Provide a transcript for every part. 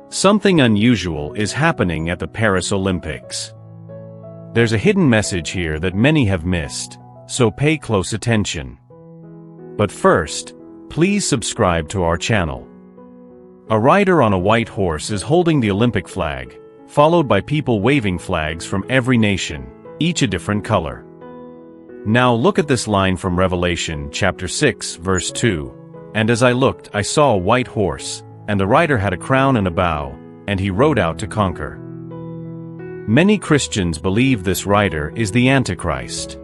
Something unusual is happening at the Paris Olympics. There's a hidden message here that many have missed, so pay close attention. But first, please subscribe to our channel. A rider on a white horse is holding the Olympic flag, followed by people waving flags from every nation, each a different color. Now look at this line from Revelation chapter 6 verse 2. And as I looked, I saw a white horse, and the rider had a crown and a bow, and he rode out to conquer. Many Christians believe this rider is the Antichrist.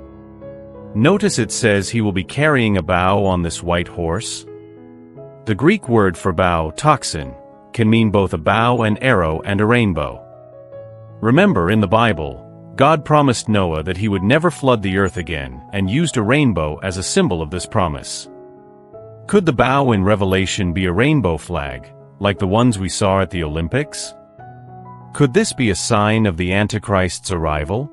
Notice it says he will be carrying a bow on this white horse. The Greek word for bow, toxin, can mean both a bow, an arrow, and a rainbow. Remember, in the Bible, God promised Noah that he would never flood the earth again, and used a rainbow as a symbol of this promise. Could the bow in Revelation be a rainbow flag, like the ones we saw at the Olympics? Could this be a sign of the Antichrist's arrival?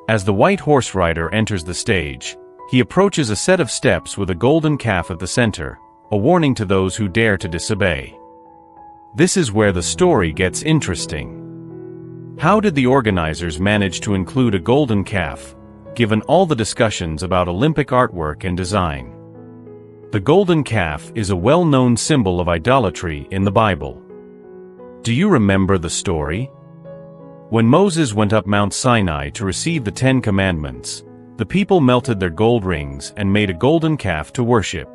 As the white horse rider enters the stage, he approaches a set of steps with a golden calf at the center, a warning to those who dare to disobey. This is where the story gets interesting. How did the organizers manage to include a golden calf, given all the discussions about Olympic artwork and design? The golden calf is a well-known symbol of idolatry in the Bible. Do you remember the story? When Moses went up Mount Sinai to receive the 10 Commandments, the people melted their gold rings and made a golden calf to worship.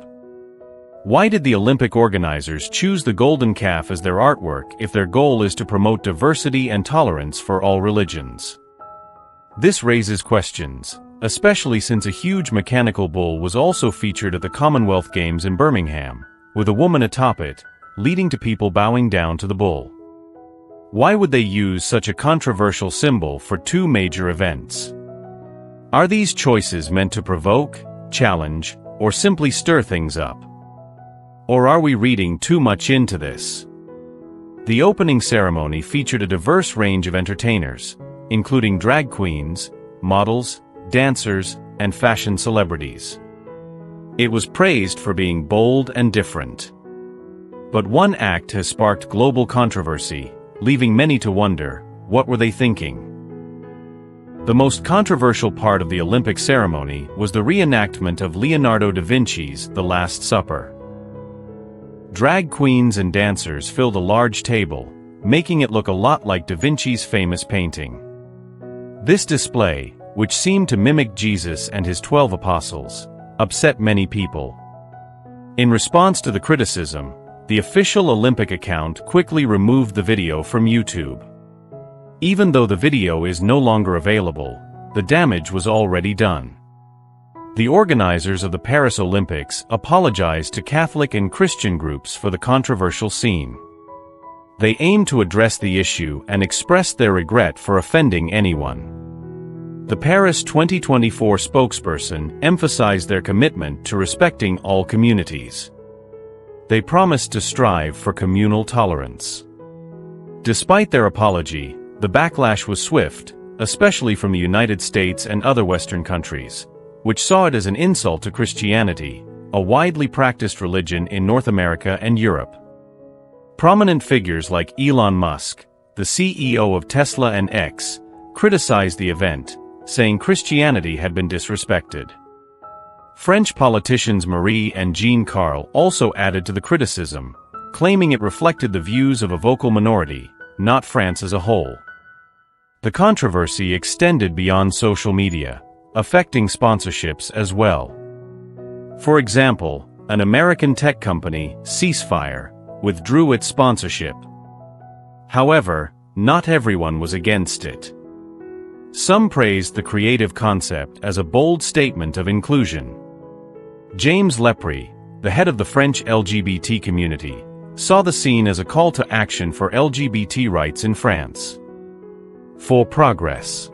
Why did the Olympic organizers choose the golden calf as their artwork if their goal is to promote diversity and tolerance for all religions? This raises questions, especially since a huge mechanical bull was also featured at the Commonwealth Games in Birmingham, with a woman atop it, leading to people bowing down to the bull. Why would they use such a controversial symbol for two major events? Are these choices meant to provoke, challenge, or simply stir things up? Or are we reading too much into this? The opening ceremony featured a diverse range of entertainers, including drag queens, models, dancers, and fashion celebrities. It was praised for being bold and different. But one act has sparked global controversy, leaving many to wonder, what were they thinking? The most controversial part of the Olympic ceremony was the reenactment of Leonardo da Vinci's The Last Supper. Drag queens and dancers filled a large table, making it look a lot like da Vinci's famous painting. This display, which seemed to mimic Jesus and his 12 apostles, upset many people. In response to the criticism, the official Olympic account quickly removed the video from YouTube. Even though the video is no longer available, the damage was already done. The organizers of the Paris Olympics apologized to Catholic and Christian groups for the controversial scene. They aimed to address the issue and expressed their regret for offending anyone. The Paris 2024 spokesperson emphasized their commitment to respecting all communities. They promised to strive for communal tolerance. Despite their apology, the backlash was swift, especially from the United States and other Western countries, which saw it as an insult to Christianity, a widely practiced religion in North America and Europe. Prominent figures like Elon Musk, the CEO of Tesla and X, criticized the event, saying Christianity had been disrespected. French politicians Marie and Jean Carl also added to the criticism, claiming it reflected the views of a vocal minority, not France as a whole. The controversy extended beyond social media, affecting sponsorships as well. For example, an American tech company, Ceasefire, withdrew its sponsorship. However, not everyone was against it. Some praised the creative concept as a bold statement of inclusion. James Lepre, the head of the French LGBT community, saw the scene as a call to action for LGBT rights in France. For progress.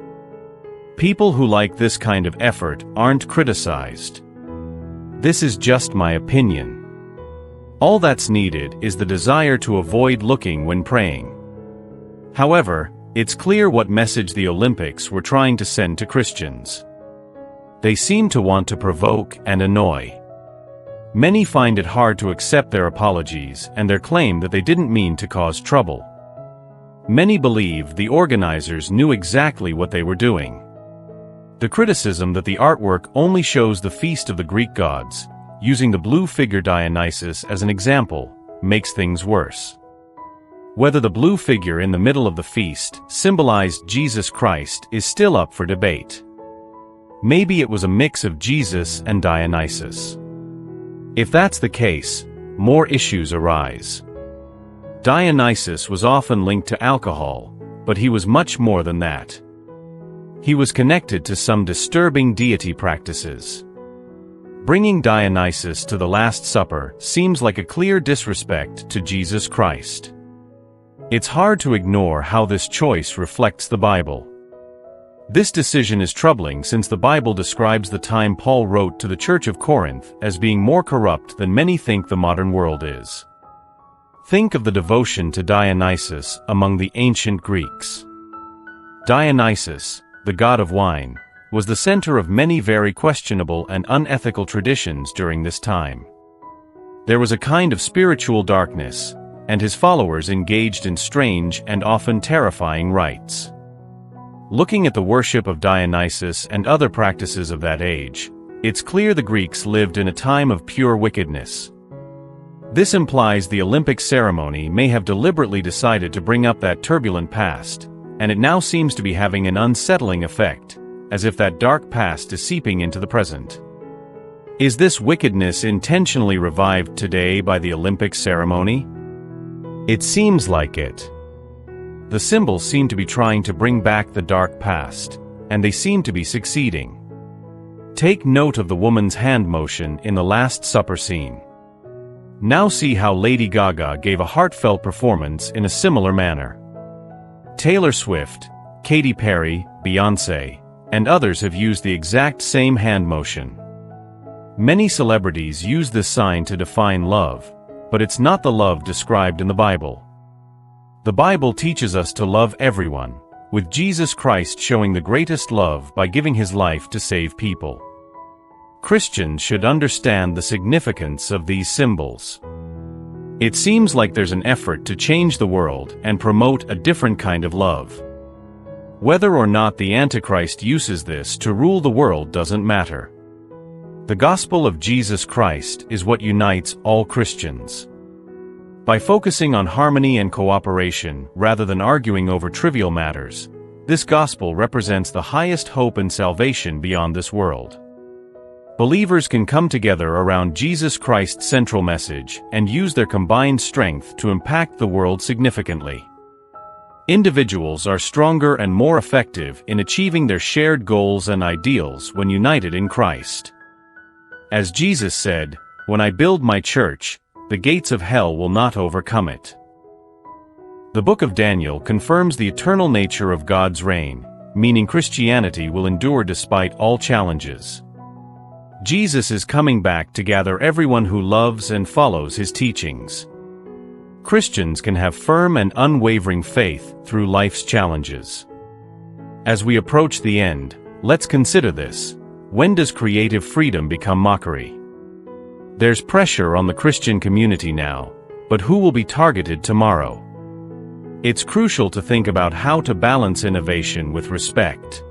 People who like this kind of effort aren't criticized. This is just my opinion. All that's needed is the desire to avoid looking when praying. However, it's clear what message the Olympics were trying to send to Christians. They seem to want to provoke and annoy. Many find it hard to accept their apologies and their claim that they didn't mean to cause trouble. Many believe the organizers knew exactly what they were doing. The criticism that the artwork only shows the feast of the Greek gods, using the blue figure Dionysus as an example, makes things worse. Whether the blue figure in the middle of the feast symbolized Jesus Christ is still up for debate. Maybe it was a mix of Jesus and Dionysus. If that's the case, more issues arise. Dionysus was often linked to alcohol, but he was much more than that. He was connected to some disturbing deity practices. Bringing Dionysus to the Last Supper seems like a clear disrespect to Jesus Christ. It's hard to ignore how this choice reflects the Bible. This decision is troubling since the Bible describes the time Paul wrote to the Church of Corinth as being more corrupt than many think the modern world is. Think of the devotion to Dionysus among the ancient Greeks. Dionysus, the god of wine, was the center of many very questionable and unethical traditions during this time. There was a kind of spiritual darkness, and his followers engaged in strange and often terrifying rites. Looking at the worship of Dionysus and other practices of that age, it's clear the Greeks lived in a time of pure wickedness. This implies the Olympic ceremony may have deliberately decided to bring up that turbulent past, and it now seems to be having an unsettling effect, as if that dark past is seeping into the present. Is this wickedness intentionally revived today by the Olympic ceremony? It seems like it. The symbols seem to be trying to bring back the dark past, and they seem to be succeeding. Take note of the woman's hand motion in the Last Supper scene. Now see how Lady Gaga gave a heartfelt performance in a similar manner. Taylor Swift, Katy Perry, Beyoncé, and others have used the exact same hand motion. Many celebrities use this sign to define love, but it's not the love described in the Bible. The Bible teaches us to love everyone, with Jesus Christ showing the greatest love by giving his life to save people. Christians should understand the significance of these symbols. It seems like there's an effort to change the world and promote a different kind of love. Whether or not the Antichrist uses this to rule the world doesn't matter. The gospel of Jesus Christ is what unites all Christians. By focusing on harmony and cooperation rather than arguing over trivial matters, this gospel represents the highest hope and salvation beyond this world. Believers can come together around Jesus Christ's central message and use their combined strength to impact the world significantly. Individuals are stronger and more effective in achieving their shared goals and ideals when united in Christ. As Jesus said, "When I build my church, the gates of hell will not overcome it." The book of Daniel confirms the eternal nature of God's reign, meaning Christianity will endure despite all challenges. Jesus is coming back to gather everyone who loves and follows his teachings. Christians can have firm and unwavering faith through life's challenges. As we approach the end, let's consider this. When does creative freedom become mockery? There's pressure on the Christian community now, but who will be targeted tomorrow? It's crucial to think about how to balance innovation with respect.